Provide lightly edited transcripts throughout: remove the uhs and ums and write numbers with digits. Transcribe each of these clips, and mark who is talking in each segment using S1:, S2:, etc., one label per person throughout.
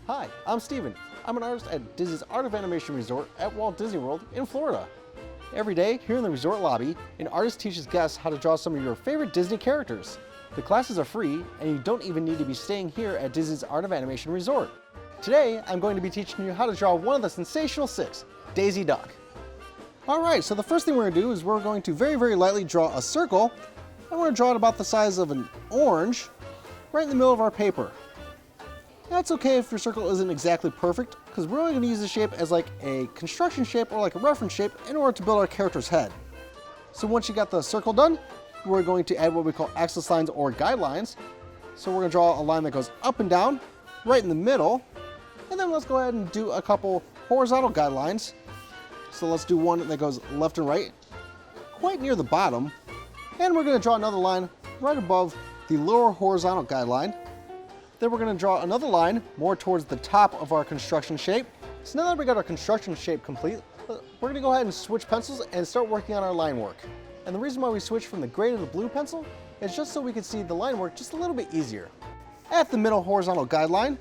S1: Hi, I'm Stephen. I'm an artist at Disney's Art of Animation Resort at Walt Disney World in Florida. Every day, here in the resort lobby, an artist teaches guests how to draw some of your favorite Disney characters. The classes are free, and you don't even need to be staying here at Disney's Art of Animation Resort. Today, I'm going to be teaching you how to draw one of the sensational six, Daisy Duck. Alright, so the first thing we're going to do is we're going to very lightly draw a circle. I'm going to draw it about the size of an orange, right in the middle of our paper. That's okay if your circle isn't exactly perfect, because we're only going to use the shape as like a construction shape or like a reference shape in order to build our character's head. So once you got the circle done, we're going to add what we call axis lines or guidelines. So we're going to draw a line that goes up and down, right in the middle, and then let's go ahead and do a couple horizontal guidelines. So let's do one that goes left and right, quite near the bottom, and we're going to draw another line right above the lower horizontal guideline. Then we're going to draw another line more towards the top of our construction shape. So now that we got our construction shape complete, we're going to go ahead and switch pencils and start working on our line work. And the reason why we switch from the gray to the blue pencil is just so we can see the line work just a little bit easier. At the middle horizontal guideline,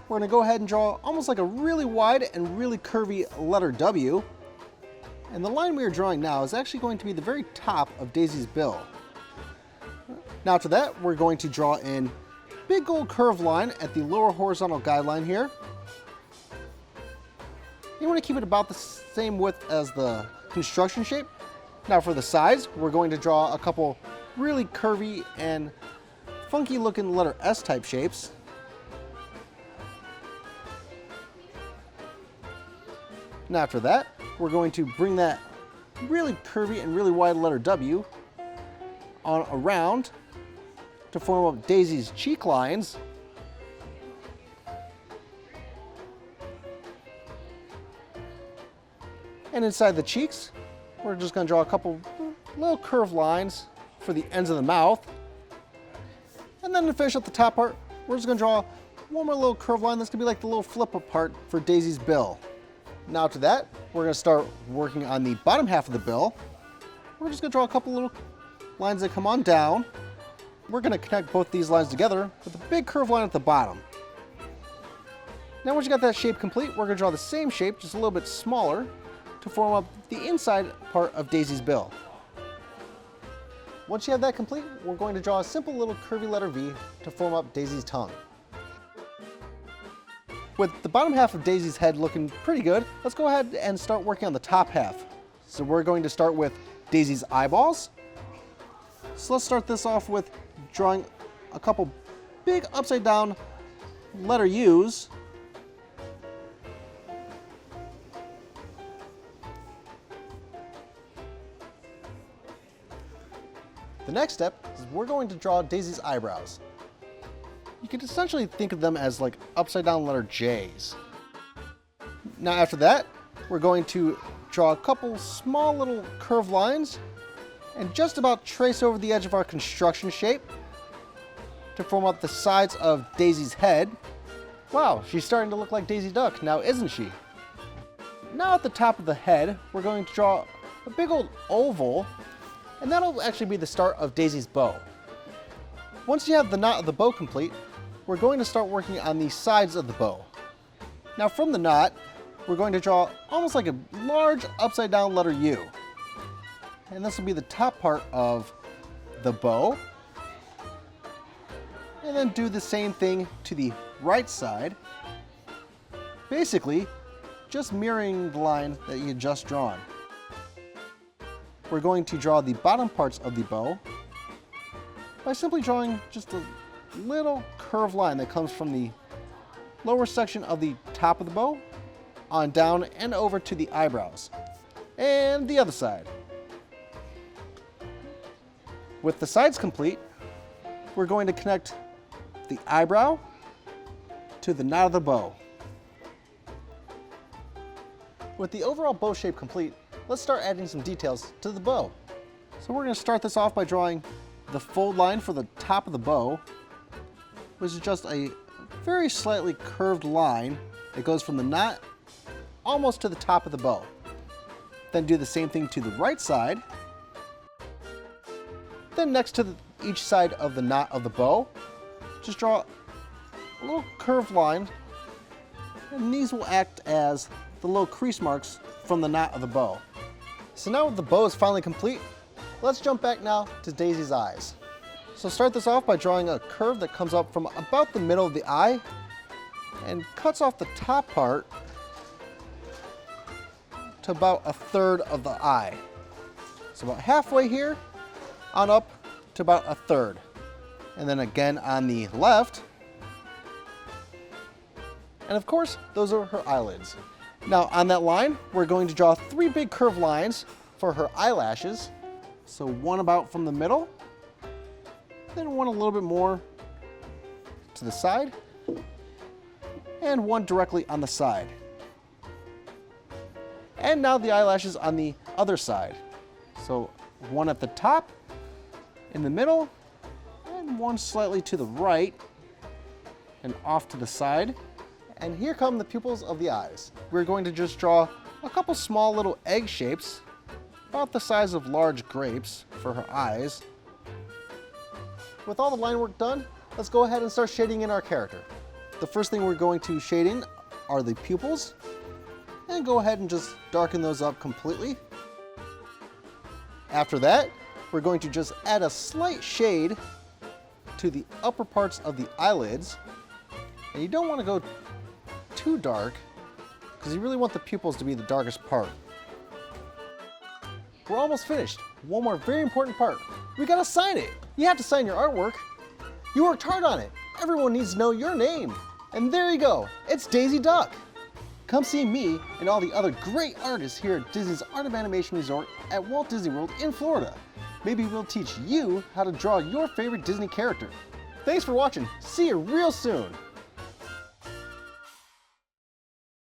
S1: we're going to go ahead and draw almost like a really wide and really curvy letter W. And the line we are drawing now is actually going to be the very top of Daisy's bill. Now after that, we're going to draw in big old curved line at the lower horizontal guideline here. You want to keep it about the same width as the construction shape. Now for the sides, we're going to draw a couple really curvy and funky looking letter S type shapes. Now after that, we're going to bring that really curvy and really wide letter W on around to form up Daisy's cheek lines. And inside the cheeks, we're just going to draw a couple little curved lines for the ends of the mouth. And then to finish up the top part, we're just going to draw one more little curved line that's going to be like the little flip up part for Daisy's bill. Now after that, we're going to start working on the bottom half of the bill. We're just going to draw a couple little lines that come on down. We're going to connect both these lines together with a big curved line at the bottom. Now once you got that shape complete, we're going to draw the same shape, just a little bit smaller, to form up the inside part of Daisy's bill. Once you have that complete, we're going to draw a simple little curvy letter V to form up Daisy's tongue. With the bottom half of Daisy's head looking pretty good, let's go ahead and start working on the top half. So we're going to start with Daisy's eyeballs. So let's start this off with drawing a couple big upside down letter U's. The next step is we're going to draw Daisy's eyebrows. You can essentially think of them as like upside down letter J's. Now after that, we're going to draw a couple small little curved lines and just about trace over the edge of our construction shape to form up the sides of Daisy's head. Wow, she's starting to look like Daisy Duck now, isn't she? Now at the top of the head, we're going to draw a big old oval, and that'll actually be the start of Daisy's bow. Once you have the knot of the bow complete, we're going to start working on the sides of the bow. Now from the knot, we're going to draw almost like a large upside down letter U. And this will be the top part of the bow. And then do the same thing to the right side. Basically, just mirroring the line that you had just drawn. We're going to draw the bottom parts of the bow by simply drawing just a little curved line that comes from the lower section of the top of the bow on down and over to the eyebrows. And the other side. With the sides complete, we're going to connect the eyebrow to the knot of the bow. With the overall bow shape complete, let's start adding some details to the bow. So we're going to start this off by drawing the fold line for the top of the bow, which is just a very slightly curved line that goes from the knot almost to the top of the bow. Then do the same thing to the right side. Then next to each side of the knot of the bow, just draw a little curved line and these will act as the little crease marks from the knot of the bow. So now the bow is finally complete, let's jump back now to Daisy's eyes. So start this off by drawing a curve that comes up from about the middle of the eye and cuts off the top part to about 1/3 of the eye. So about halfway here on up to about 1/3. And then again on the left. And of course, those are her eyelids. Now on that line, we're going to draw 3 big curved lines for her eyelashes. So one about from the middle, then one a little bit more to the side, and one directly on the side. And now the eyelashes on the other side. So one at the top, in the middle, and one slightly to the right, and off to the side. And here come the pupils of the eyes. We're going to just draw a couple small little egg shapes, about the size of large grapes, for her eyes. With all the line work done, let's go ahead and start shading in our character. The first thing we're going to shade in are the pupils, and go ahead and just darken those up completely. After that, we're going to just add a slight shade to the upper parts of the eyelids. And you don't want to go too dark, because you really want the pupils to be the darkest part. We're almost finished. One more very important part. We gotta sign it. You have to sign your artwork. You worked hard on it. Everyone needs to know your name. And there you go, it's Daisy Duck. Come see me and all the other great artists here at Disney's Art of Animation Resort at Walt Disney World in Florida. Maybe we'll teach you how to draw your favorite Disney character. Thanks for watching. See you real soon.